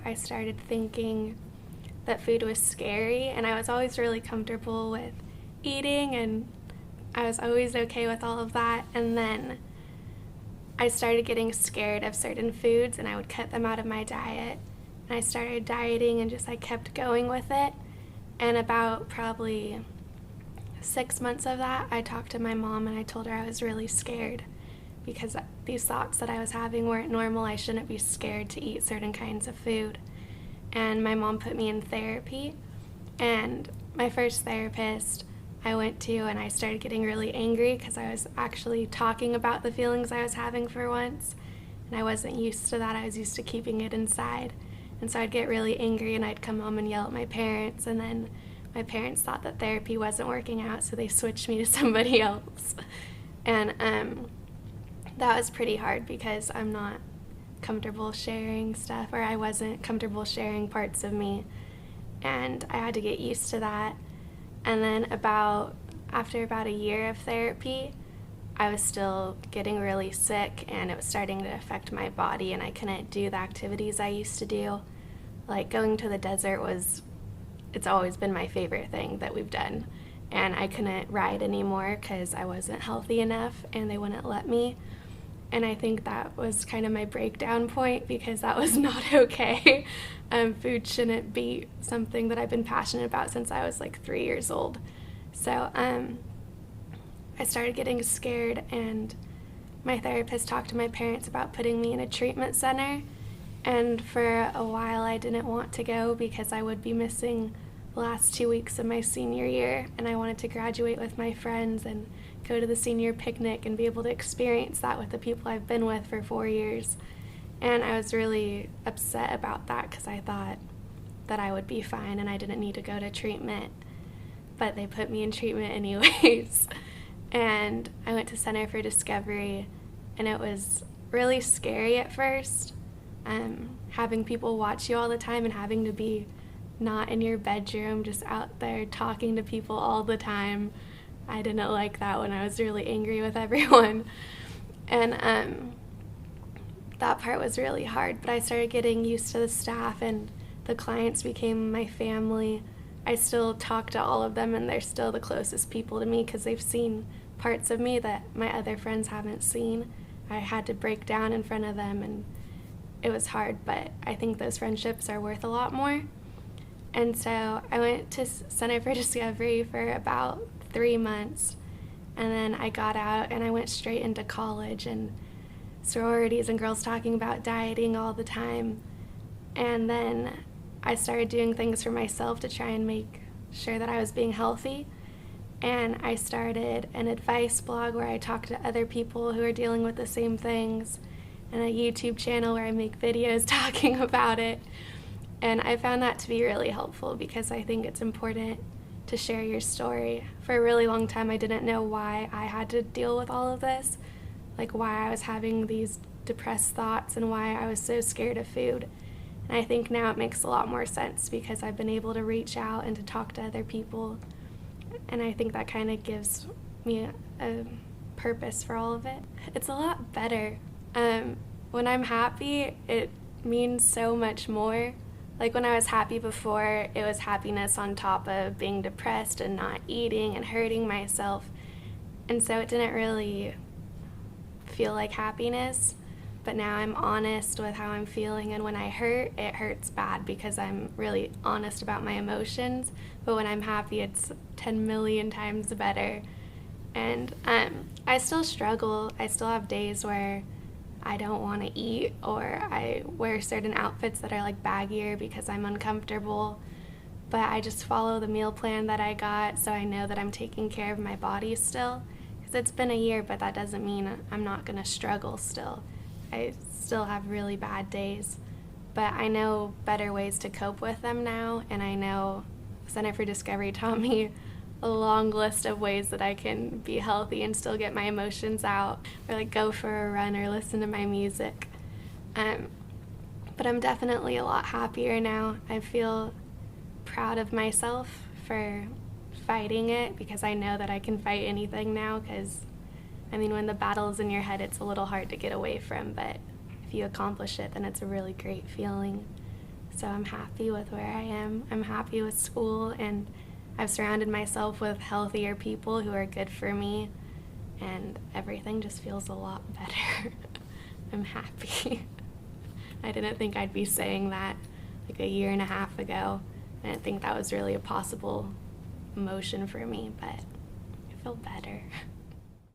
I started thinking that food was scary, and I was always really comfortable with eating, and I was always okay with all of that. And then I started getting scared of certain foods, and I would cut them out of my diet. And I started dieting and just kept going with it. And about probably 6 months of that, I talked to my mom and I told her I was really scared because these thoughts that I was having weren't normal. I shouldn't be scared to eat certain kinds of food. And my mom put me in therapy. And my first therapist I went to, and I started getting really angry because I was actually talking about the feelings I was having for once. And I wasn't used to that. I was used to keeping it inside. And so I'd get really angry and I'd come home and yell at my parents. And then my parents thought that therapy wasn't working out, so they switched me to somebody else. And that was pretty hard because I'm not comfortable sharing stuff, or I wasn't comfortable sharing parts of me. And I had to get used to that. And then after about a year of therapy, I was still getting really sick, and it was starting to affect my body, and I couldn't do the activities I used to do. Like going to the desert it's always been my favorite thing that we've done. And I couldn't ride anymore because I wasn't healthy enough and they wouldn't let me. And I think that was kind of my breakdown point because that was not okay. Food shouldn't be something that I've been passionate about since I was 3 years old. So I started getting scared, and my therapist talked to my parents about putting me in a treatment center. And for a while I didn't want to go because I would be missing the last 2 weeks of my senior year, and I wanted to graduate with my friends and go to the senior picnic and be able to experience that with the people I've been with for 4 years. And I was really upset about that because I thought that I would be fine and I didn't need to go to treatment. But they put me in treatment anyways. And I went to Center for Discovery, and it was really scary at first, having people watch you all the time and having to be not in your bedroom, just out there talking to people all the time. I didn't like that when I was really angry with everyone. And that part was really hard, but I started getting used to the staff, and the clients became my family. I still talk to all of them, and they're still the closest people to me because they've seen parts of me that my other friends haven't seen. I had to break down in front of them, and it was hard, but I think those friendships are worth a lot more. And so I went to Center for Discovery for about 3 months, and then I got out and I went straight into college and sororities and girls talking about dieting all the time. And then I started doing things for myself to try and make sure that I was being healthy. And I started an advice blog where I talk to other people who are dealing with the same things, and a YouTube channel where I make videos talking about it. And I found that to be really helpful because I think it's important to share your story. For a really long time, I didn't know why I had to deal with all of this, why I was having these depressed thoughts and why I was so scared of food. And I think now it makes a lot more sense because I've been able to reach out and to talk to other people. And I think that kind of gives me a purpose for all of it. It's a lot better. When I'm happy, it means so much more. When I was happy before, it was happiness on top of being depressed and not eating and hurting myself. And so it didn't really feel like happiness. But now I'm honest with how I'm feeling, and when I hurt, it hurts bad because I'm really honest about my emotions. But when I'm happy, it's 10 million times better. And I still struggle. I still have days where I don't want to eat, or I wear certain outfits that are baggier because I'm uncomfortable. But I just follow the meal plan that I got, so I know that I'm taking care of my body still. Because it's been a year, but that doesn't mean I'm not going to struggle still. I still have really bad days, but I know better ways to cope with them now, and I know Center for Discovery taught me a long list of ways that I can be healthy and still get my emotions out, or go for a run or listen to my music. But I'm definitely a lot happier now. I feel proud of myself for fighting it because I know that I can fight anything now because when the battle is in your head, it's a little hard to get away from, but if you accomplish it, then it's a really great feeling. So so I'm happy with where I am. I'm happy with school, and I've surrounded myself with healthier people who are good for me, and everything just feels a lot better. I'm happy. I didn't think I'd be saying that like a year and a half ago. I didn't think that was really a possible emotion for me, but I feel better.